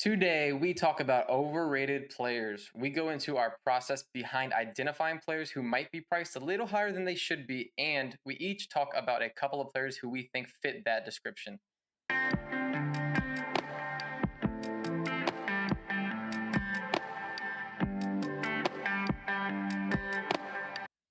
Today, we talk about overrated players. We go into our process behind identifying players who might be priced a little higher than they should be, and we each talk about a couple of players who we think fit that description.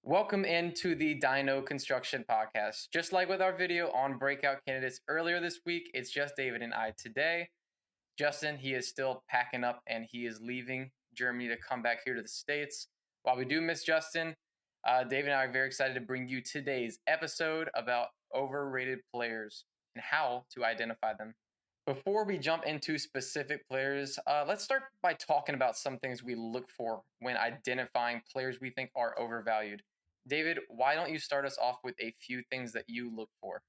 Welcome into the Dino Construction Podcast. Just like with our video on breakout candidates earlier this week, it's just David and I today. Justin, he is still packing up and he is leaving Germany to come back here to the States. While we do miss Justin, Dave and I are very excited to bring you today's episode about overrated players and how to identify them. Before we jump into specific players, let's start by talking about some things we look for when identifying players we think are overvalued. David, why don't you start us off with a few things that you look for?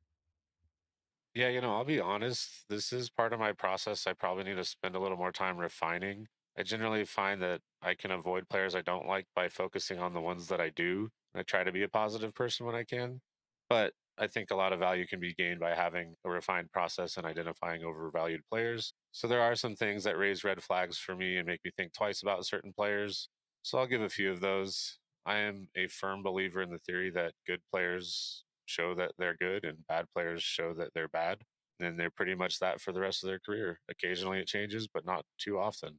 Yeah, I'll be honest, this is part of my process I probably need to spend a little more time refining. I generally find that I can avoid players I don't like by focusing on the ones that I do. I try to be a positive person when I can, but I think a lot of value can be gained by having a refined process and identifying overvalued players. So there are some things that raise red flags for me and make me think twice about certain players. So I'll give a few of those. I am a firm believer in the theory that good players show that they're good and bad players show that they're bad. And they're pretty much that for the rest of their career. Occasionally it changes, but not too often.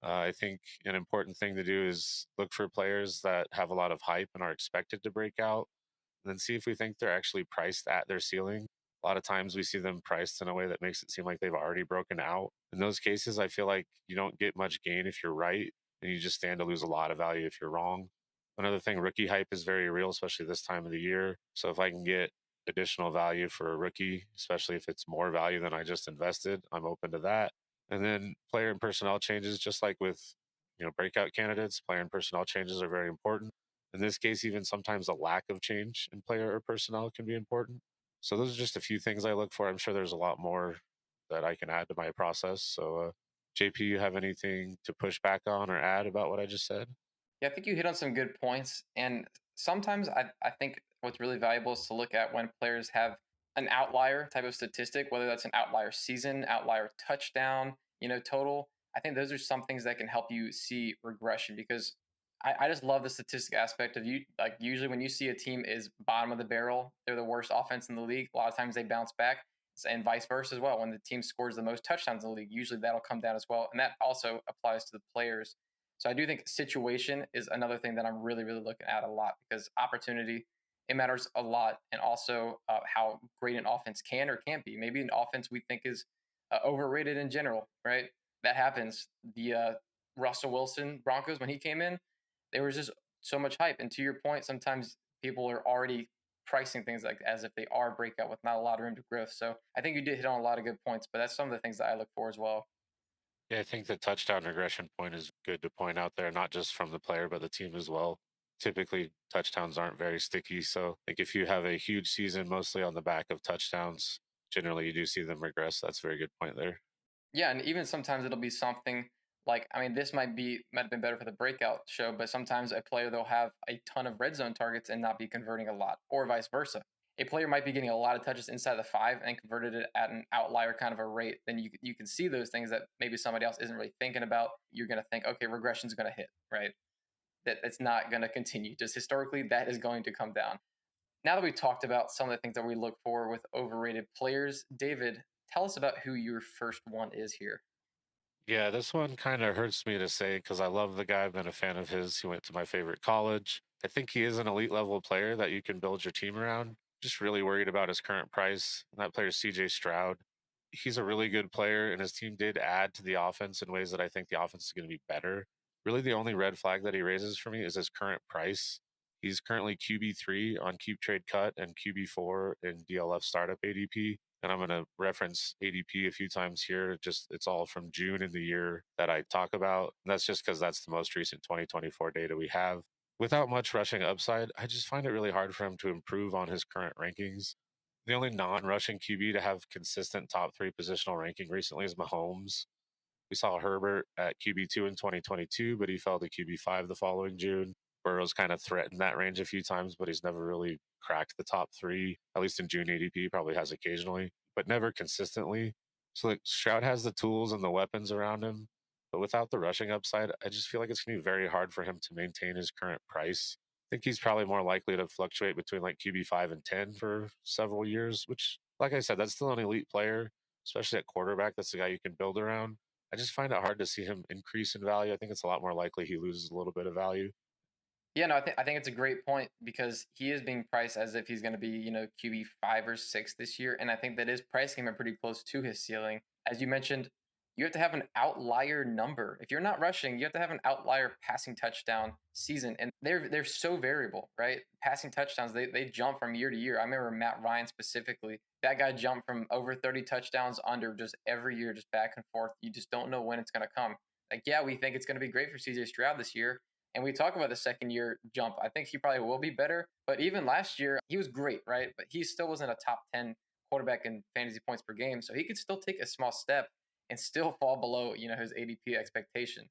I think an important thing to do is look for players that have a lot of hype and are expected to break out, and then see if we think they're actually priced at their ceiling. A lot of times we see them priced in a way that makes it seem like they've already broken out. In those cases, I feel like you don't get much gain if you're right, and you just stand to lose a lot of value if you're wrong. Another thing, rookie hype is very real, especially this time of the year. So if I can get additional value for a rookie, especially if it's more value than I just invested, I'm open to that. And then player and personnel changes, just like with breakout candidates, player and personnel changes are very important. In this case, even sometimes a lack of change in player or personnel can be important. So those are just a few things I look for. I'm sure there's a lot more that I can add to my process. So, JP, you have anything to push back on or add about what I just said? Yeah, I think you hit on some good points. And sometimes I think what's really valuable is to look at when players have an outlier type of statistic, whether that's an outlier season, outlier touchdown, total. I think those are some things that can help you see regression because I just love the statistic aspect of you. Like usually when you see a team is bottom of the barrel, they're the worst offense in the league. A lot of times they bounce back and vice versa as well. When the team scores the most touchdowns in the league, usually that'll come down as well. And that also applies to the players. So I do think situation is another thing that I'm really, really looking at a lot because opportunity, it matters a lot. And also how great an offense can or can't be. Maybe an offense we think is overrated in general, right? That happens. The Russell Wilson Broncos, when he came in, there was just so much hype. And to your point, sometimes people are already pricing things like as if they are breakout with not a lot of room to growth. So I think you did hit on a lot of good points, but that's some of the things that I look for as well. Yeah, I think the touchdown regression point is good to point out there, not just from the player, but the team as well. Typically, touchdowns aren't very sticky. So, like, if you have a huge season mostly on the back of touchdowns, generally you do see them regress. That's a very good point there. Yeah, and even sometimes it'll be something like I mean, this might have been better for the breakout show, but sometimes a player they'll have a ton of red zone targets and not be converting a lot, or vice versa. A player might be getting a lot of touches inside the five and converted it at an outlier kind of a rate. Then you can see those things that maybe somebody else isn't really thinking about. You're going to think, okay, regression is going to hit, right? That it's not going to continue. Just historically, that is going to come down. Now that we've talked about some of the things that we look for with overrated players, David, tell us about who your first one is here. Yeah, this one kind of hurts me to say because I love the guy. I've been a fan of his. He went to my favorite college. I think he is an elite level player that you can build your team around. Just really worried about his current price. And that player is CJ Stroud. He's a really good player, and his team did add to the offense in ways that I think the offense is going to be better. Really, the only red flag that he raises for me is his current price. He's currently QB3 on Keep Trade Cut and QB4 in DLF Startup ADP. And I'm going to reference ADP a few times here. Just it's all from June in the year that I talk about. And that's just because that's the most recent 2024 data we have. Without much rushing upside, I just find it really hard for him to improve on his current rankings. The only non rushing QB to have consistent top three positional ranking recently is Mahomes. We saw Herbert at QB2 in 2022, but he fell to QB5 the following June. Burrow's kind of threatened that range a few times, but he's never really cracked the top three, at least in June ADP, probably has occasionally, but never consistently. So like Stroud has the tools and the weapons around him, but without the rushing upside, I just feel like it's gonna be very hard for him to maintain his current price. I think he's probably more likely to fluctuate between like QB 5 and 10 for several years, which, like I said, that's still an elite player, especially at quarterback. That's the guy you can build around. I just find it hard to see him increase in value. I think it's a lot more likely he loses a little bit of value. Yeah, no, I think it's a great point because he is being priced as if he's going to be, QB 5 or 6 this year, and I think that is pricing him pretty close to his ceiling. As you mentioned, you have to have an outlier number. If you're not rushing, you have to have an outlier passing touchdown season, and they're so variable, right? Passing touchdowns they jump from year to year. I remember Matt Ryan specifically. That guy jumped from over 30 touchdowns under just every year, just back and forth. You just don't know when it's going to come. Like, yeah, we think it's going to be great for CJ Stroud this year, and we talk about the second year jump. I think he probably will be better. But even last year, he was great, right? But he still wasn't a top 10 quarterback in fantasy points per game. So he could still take a small step and still fall below, his ADP expectation.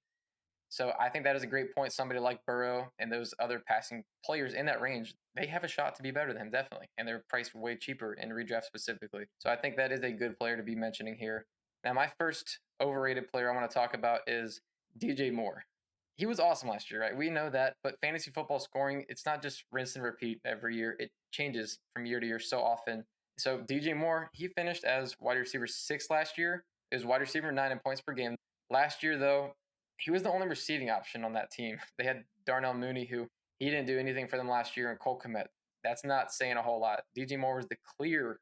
So I think that is a great point. Somebody like Burrow and those other passing players in that range, they have a shot to be better than him, definitely. And they're priced way cheaper in redraft specifically. So I think that is a good player to be mentioning here. Now, my first overrated player I want to talk about is DJ Moore. He was awesome last year, right? We know that, but fantasy football scoring, it's not just rinse and repeat every year. It changes from year to year so often. So DJ Moore, he finished as wide receiver 6 last year. It was wide receiver 9 in points per game. Last year, though, he was the only receiving option on that team. They had Darnell Mooney, who he didn't do anything for them last year, and Cole Kmet. That's not saying a whole lot. DJ Moore was the clear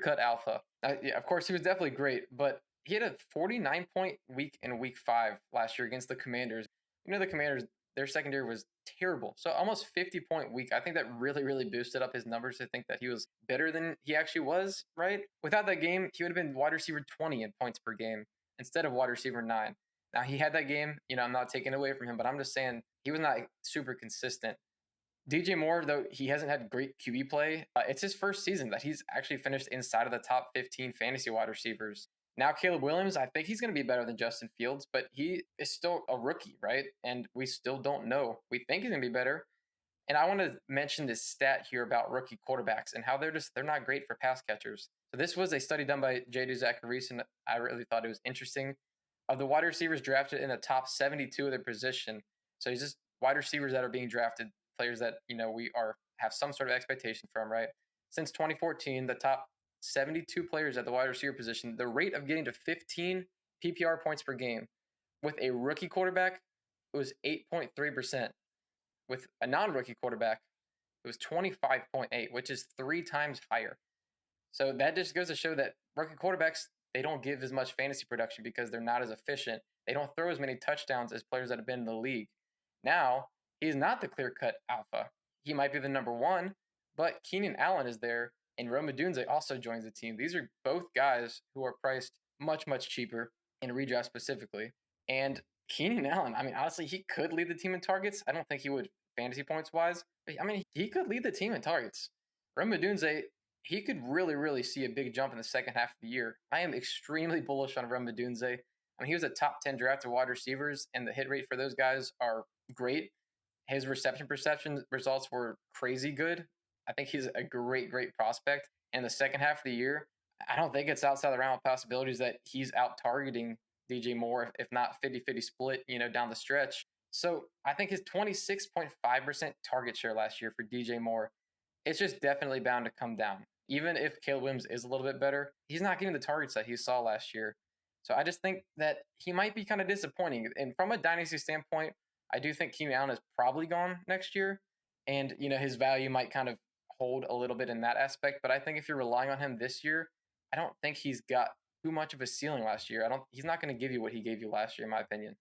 cut alpha. Yeah, of course, he was definitely great, but he had a 49-point week in week 5 last year against the Commanders. The Commanders, their secondary was terrible. So almost 50-point week. I think that really, really boosted up his numbers to think that he was better than he actually was, right? Without that game, he would have been wide receiver 20 in points per game instead of wide receiver 9. Now he had that game, I'm not taking away from him, but I'm just saying he was not super consistent. DJ Moore, though he hasn't had great QB play, it's his first season that he's actually finished inside of the top 15 fantasy wide receivers. Now Caleb Williams, I think he's going to be better than Justin Fields, but he is still a rookie, right? And we still don't know. We think he's going to be better. And I want to mention this stat here about rookie quarterbacks and how they're not great for pass catchers. So this was a study done by J.D. Zacharias, and I really thought it was interesting. Of the wide receivers drafted in the top 72 of their position, so he's just wide receivers that are being drafted, players that we are have some sort of expectation from, right? Since 2014, the top 72 players at the wide receiver position, the rate of getting to 15 PPR points per game with a rookie quarterback, it was 8.3%. With a non-rookie quarterback, it was 25.8, which is 3 times higher. So that just goes to show that rookie quarterbacks, they don't give as much fantasy production because they're not as efficient. They don't throw as many touchdowns as players that have been in the league. Now, he's not the clear-cut alpha. He might be the number one, but Keenan Allen is there, and Rome Odunze also joins the team. These are both guys who are priced much, much cheaper in redraft specifically. And Keenan Allen, I mean, honestly, he could lead the team in targets. I don't think he would fantasy points wise, but I mean, he could lead the team in targets. Rome Odunze, he could really, really see a big jump in the second half of the year. I am extremely bullish on Rome Odunze. I mean, he was a top 10 drafted wide receivers, and the hit rate for those guys are great. His reception perception results were crazy good. I think he's a great, great prospect. And the second half of the year, I don't think it's outside the realm of possibilities that he's out targeting DJ Moore, if not 50-50 split, down the stretch. So I think his 26.5% target share last year for DJ Moore, it's just definitely bound to come down. Even if Caleb Williams is a little bit better, he's not getting the targets that he saw last year. So I just think that he might be kind of disappointing. And from a dynasty standpoint, I do think Keenan Allen is probably gone next year. And, his value might kind of hold a little bit in that aspect. But I think if you're relying on him this year, I don't think he's got too much of a ceiling last year. He's not going to give you what he gave you last year, in my opinion.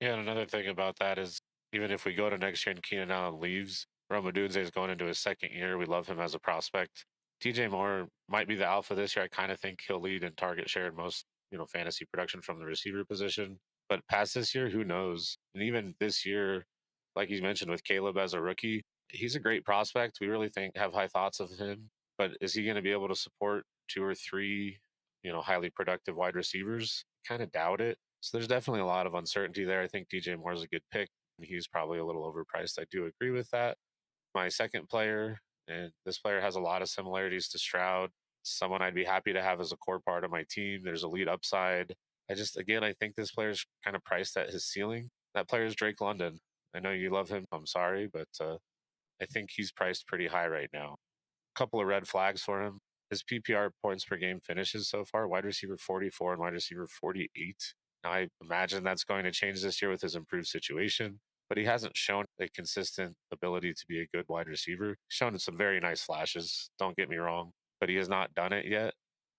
Yeah, and another thing about that is even if we go to next year and Keenan Allen leaves, Rome Odunze is going into his second year. We love him as a prospect. TJ Moore might be the alpha this year. I kind of think he'll lead in target share in most, fantasy production from the receiver position. But past this year, who knows? And even this year, like you mentioned with Caleb as a rookie, he's a great prospect. We really have high thoughts of him. But is he going to be able to support two or three, highly productive wide receivers? Kind of doubt it. So there's definitely a lot of uncertainty there. I think DJ Moore is a good pick. He's probably a little overpriced. I do agree with that. My second player, and this player has a lot of similarities to Stroud. someone I'd be happy to have as a core part of my team. There's elite upside. Again, I think this player's kind of priced at his ceiling. That player is Drake London. I know you love him. I'm sorry, but I think he's priced pretty high right now. Couple of red flags for him. His PPR points per game finishes so far, wide receiver 44 and wide receiver 48. Now, I imagine that's going to change this year with his improved situation, but he hasn't shown a consistent ability to be a good wide receiver. He's shown some very nice flashes, don't get me wrong, but he has not done it yet.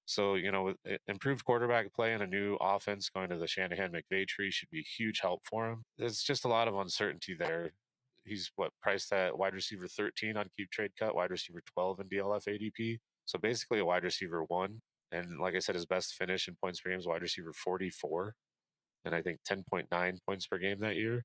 So, with improved quarterback play and a new offense going to the Shanahan McVay tree should be a huge help for him. There's just a lot of uncertainty there. He's priced at wide receiver 13 on Keep Trade Cut, wide receiver 12 in DLF ADP. So basically a wide receiver one. And like I said, his best finish in points per game is wide receiver 44. And I think 10.9 points per game that year.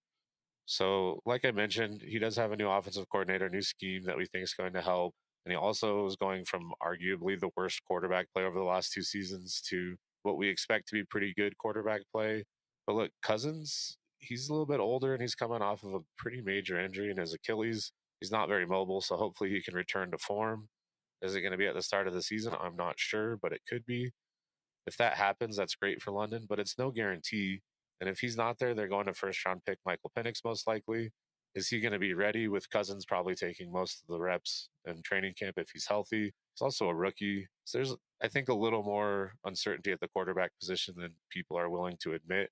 So, like I mentioned, he does have a new offensive coordinator, new scheme that we think is going to help. And he also is going from arguably the worst quarterback play over the last two seasons to what we expect to be pretty good quarterback play. But look, Cousins, he's a little bit older and he's coming off of a pretty major injury in his Achilles. He's not very mobile, so hopefully he can return to form. Is it going to be at the start of the season? I'm not sure, but it could be. If that happens, that's great for London, but it's no guarantee. And if he's not there, they're going to first round pick Michael Penix most likely. Is he going to be ready with Cousins probably taking most of the reps in training camp if he's healthy? He's also a rookie. So there's, I think, a little more uncertainty at the quarterback position than people are willing to admit.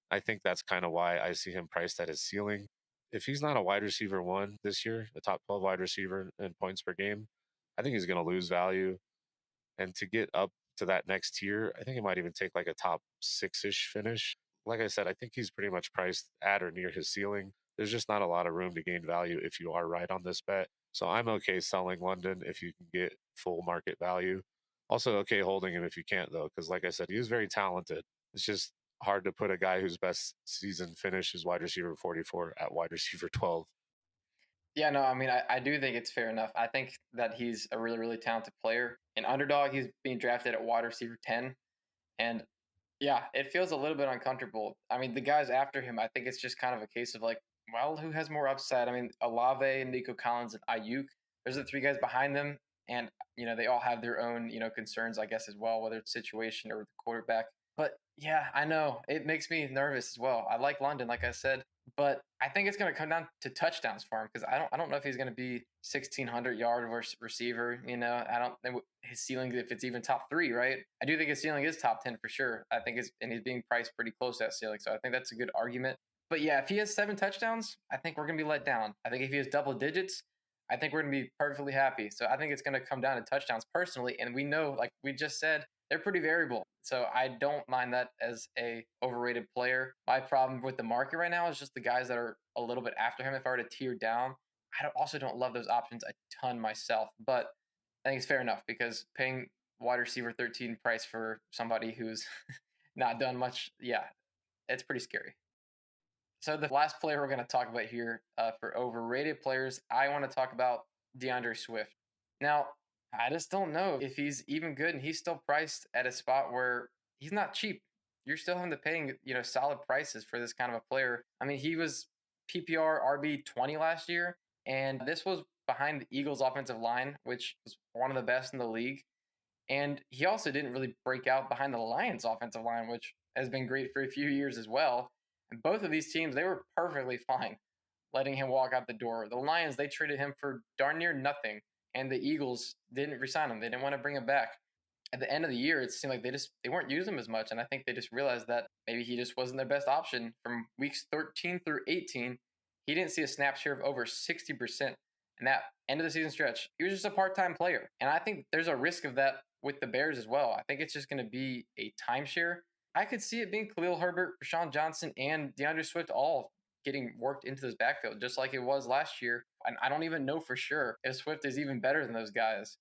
I think that's kind of why I see him priced at his ceiling. If he's not a wide receiver one this year, a top 12 wide receiver in points per game, I think he's going to lose value. And to get up to that next tier, I think it might even take like a top six ish finish. Like I said, I think he's pretty much priced at or near his ceiling. There's just not a lot of room to gain value if you are right on this bet. So I'm okay selling London if you can get full market value. Also, okay holding him if you can't, though, because like I said, he is very talented. It's just hard to put a guy whose best season finish is wide receiver 44 at wide receiver 12. Yeah, no, I mean, I do think it's fair enough. I think that he's a really, really talented player. In underdog, he's being drafted at wide receiver 10. And yeah, it feels a little bit uncomfortable. I mean, the guys after him, I think it's just kind of a case of like, well, who has more upside? I mean, Olave, Nico Collins, and Ayuk. There's the three guys behind them, and they all have their own concerns, I guess, as well, whether it's situation or the quarterback. But yeah, I know it makes me nervous as well. I like London, like I said, but I think it's going to come down to touchdowns for him because I don't know if he's going to be 1,600 yard receiver. I don't think his ceiling, if it's even top three, right? I do think his ceiling is top 10 for sure. I think and he's being priced pretty close to that ceiling, so I think that's a good argument. But yeah, if he has 7 touchdowns, I think we're going to be let down. I think if he has double digits, I think we're going to be perfectly happy. So I think it's going to come down to touchdowns personally, and we know, like we just said, they're pretty variable. So I don't mind that as a overrated player. My problem with the market right now is just the guys that are a little bit after him. If I were to tier down, also don't love those options a ton myself, but I think it's fair enough because paying wide receiver 13 price for somebody who's not done much, yeah, it's pretty scary. So the last player we're going to talk about here for overrated players, I want to talk about DeAndre Swift. Now, I just don't know if he's even good, and he's still priced at a spot where he's not cheap. You're still having to paying solid prices for this kind of a player. I mean, he was PPR RB 20 last year, and this was behind the Eagles' offensive line, which was one of the best in the league. And he also didn't really break out behind the Lions offensive line, which has been great for a few years as well. And both of these teams, they were perfectly fine letting him walk out the door. The Lions, they traded him for darn near nothing. And the Eagles didn't resign him. They didn't want to bring him back. At the end of the year, it seemed like they weren't using him as much. And I think they just realized that maybe he just wasn't their best option. From weeks 13 through 18, he didn't see a snap share of over 60%. And that end of the season stretch, he was just a part-time player. And I think there's a risk of that with the Bears as well. I think it's just going to be a timeshare. I could see it being Khalil Herbert, Rashawn Johnson, and DeAndre Swift all getting worked into this backfield, just like it was last year. And I don't even know for sure if Swift is even better than those guys.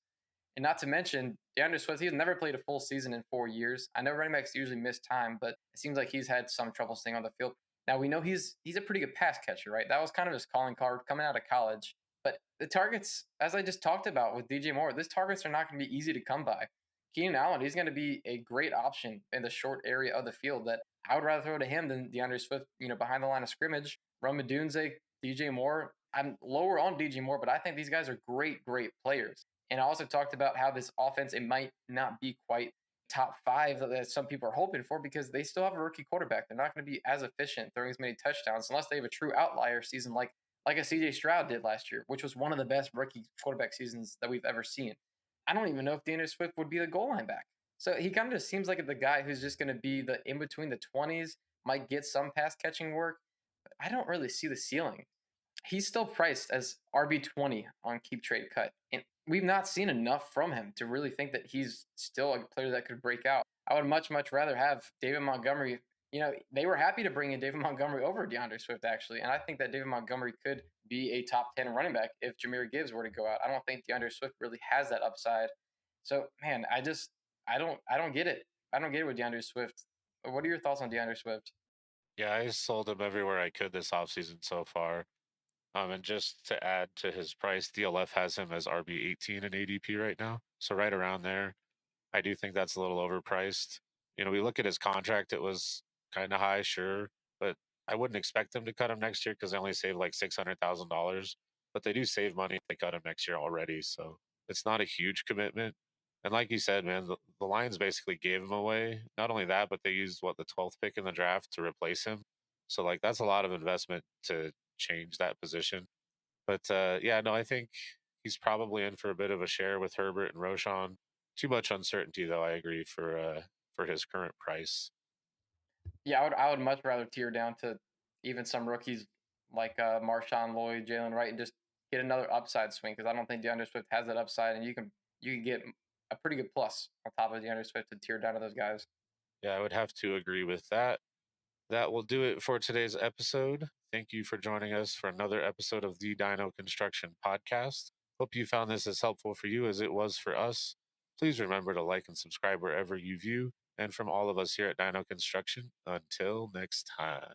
And not to mention, DeAndre Swift, he's never played a full season in 4 years. I know running backs usually miss time, but it seems like he's had some trouble staying on the field. Now we know he's a pretty good pass catcher, right? That was kind of his calling card coming out of college. But the targets, as I just talked about with DJ Moore, these targets are not going to be easy to come by. Keenan Allen, he's going to be a great option in the short area of the field that I would rather throw to him than DeAndre Swift, behind the line of scrimmage. Rome Dunze, DJ Moore. I'm lower on DJ Moore, but I think these guys are great, great players. And I also talked about how this offense, it might not be quite top five that some people are hoping for because they still have a rookie quarterback. They're not going to be as efficient throwing as many touchdowns unless they have a true outlier season like a CJ Stroud did last year, which was one of the best rookie quarterback seasons that we've ever seen. I don't even know if DeAndre Swift would be the goal line back. So he kind of just seems like the guy who's just going to be the in between the 20s, might get some pass catching work. But I don't really see the ceiling. He's still priced as RB20 on Keep Trade Cut. And we've not seen enough from him to really think that he's still a player that could break out. I would much rather have David Montgomery. They were happy to bring in David Montgomery over DeAndre Swift, actually. And I think that David Montgomery could be a top 10 running back if Jameer Gibbs were to go out. I don't think DeAndre Swift really has that upside. So, man, I don't get it. I don't get it with DeAndre Swift. What are your thoughts on DeAndre Swift? Yeah, I sold him everywhere I could this offseason so far. And just to add to his price, DLF has him as RB 18 in ADP right now. So right around there. I do think that's a little overpriced. We look at his contract, it was kind of high, sure, but I wouldn't expect them to cut him next year because they only save like $600,000. But they do save money if they cut him next year already. So it's not a huge commitment. And like you said, man, the Lions basically gave him away. Not only that, but they used the 12th pick in the draft to replace him. So like that's a lot of investment to change that position. But yeah, no, I think he's probably in for a bit of a share with Herbert and Roshan. Too much uncertainty, though. I agree for his current price. Yeah, I would much rather tear down to even some rookies like Marshawn Lloyd, Jalen Wright, and just get another upside swing because I don't think DeAndre Swift has that upside, and you can get a pretty good plus on top of DeAndre Swift to tear down to those guys. Yeah, I would have to agree with that. That will do it for today's episode. Thank you for joining us for another episode of the Dino Construction Podcast. Hope you found this as helpful for you as it was for us. Please remember to like and subscribe wherever you view. And from all of us here at Dino Construction, until next time.